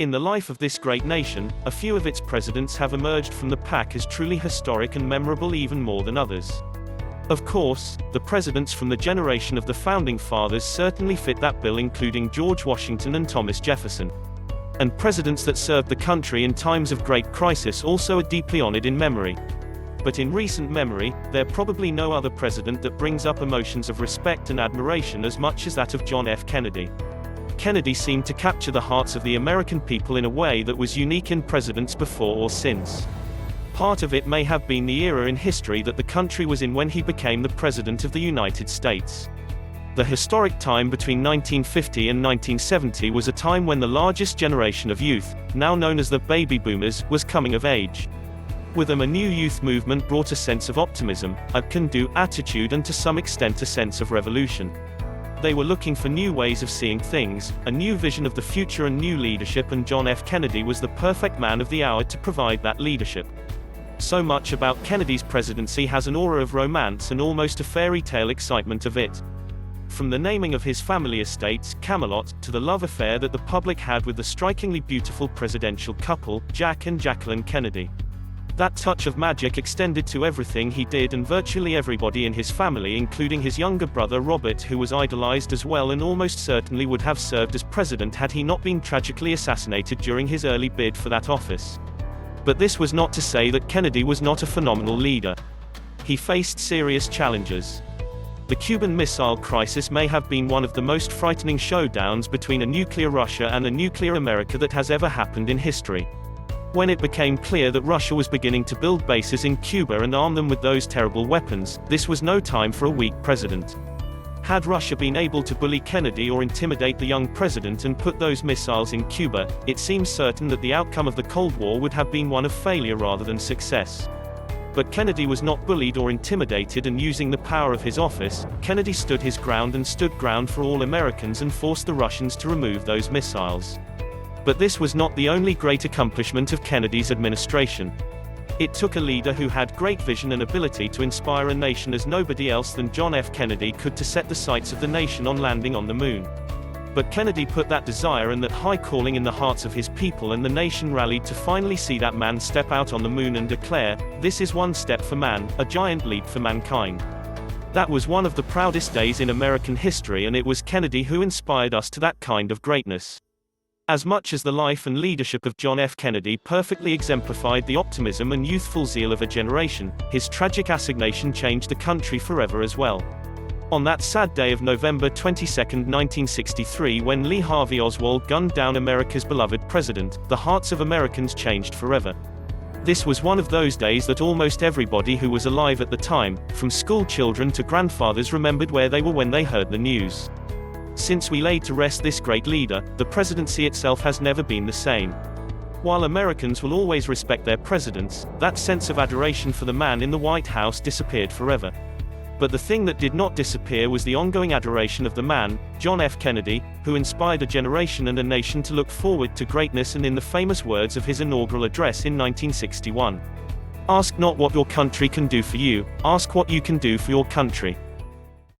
In the life of this great nation, a few of its presidents have emerged from the pack as truly historic and memorable even more than others. Of course, the presidents from the generation of the Founding Fathers certainly fit that bill, including George Washington and Thomas Jefferson. And presidents that served the country in times of great crisis also are deeply honored in memory. But in recent memory, there probably no other president that brings up emotions of respect and admiration as much as that of John F. Kennedy. Kennedy seemed to capture the hearts of the American people in a way that was unique in presidents before or since. Part of it may have been the era in history that the country was in when he became the President of the United States. The historic time between 1950 and 1970 was a time when the largest generation of youth, now known as the baby boomers, was coming of age. With them, a new youth movement brought a sense of optimism, a can-do attitude, and to some extent a sense of revolution. They were looking for new ways of seeing things, a new vision of the future and new leadership, and John F. Kennedy was the perfect man of the hour to provide that leadership. So much about Kennedy's presidency has an aura of romance and almost a fairy tale excitement of it. From the naming of his family estates, Camelot, to the love affair that the public had with the strikingly beautiful presidential couple, Jack and Jacqueline Kennedy. That touch of magic extended to everything he did and virtually everybody in his family, including his younger brother Robert, who was idolized as well and almost certainly would have served as president had he not been tragically assassinated during his early bid for that office. But this was not to say that Kennedy was not a phenomenal leader. He faced serious challenges. The Cuban Missile Crisis may have been one of the most frightening showdowns between a nuclear Russia and a nuclear America that has ever happened in history. When it became clear that Russia was beginning to build bases in Cuba and arm them with those terrible weapons, this was no time for a weak president. Had Russia been able to bully Kennedy or intimidate the young president and put those missiles in Cuba, it seems certain that the outcome of the Cold War would have been one of failure rather than success. But Kennedy was not bullied or intimidated, and using the power of his office, Kennedy stood his ground and stood ground for all Americans and forced the Russians to remove those missiles. But this was not the only great accomplishment of Kennedy's administration. It took a leader who had great vision and ability to inspire a nation as nobody else than John F. Kennedy could to set the sights of the nation on landing on the moon. But Kennedy put that desire and that high calling in the hearts of his people, and the nation rallied to finally see that man step out on the moon and declare, "This is one step for man, a giant leap for mankind." That was one of the proudest days in American history, and it was Kennedy who inspired us to that kind of greatness. As much as the life and leadership of John F. Kennedy perfectly exemplified the optimism and youthful zeal of a generation, his tragic assassination changed the country forever as well. On that sad day of November 22, 1963, when Lee Harvey Oswald gunned down America's beloved president, the hearts of Americans changed forever. This was one of those days that almost everybody who was alive at the time, from school children to grandfathers, remembered where they were when they heard the news. Since we laid to rest this great leader, the presidency itself has never been the same. While Americans will always respect their presidents, that sense of adoration for the man in the White House disappeared forever. But the thing that did not disappear was the ongoing adoration of the man, John F. Kennedy, who inspired a generation and a nation to look forward to greatness, and in the famous words of his inaugural address in 1961, "Ask not what your country can do for you, ask what you can do for your country."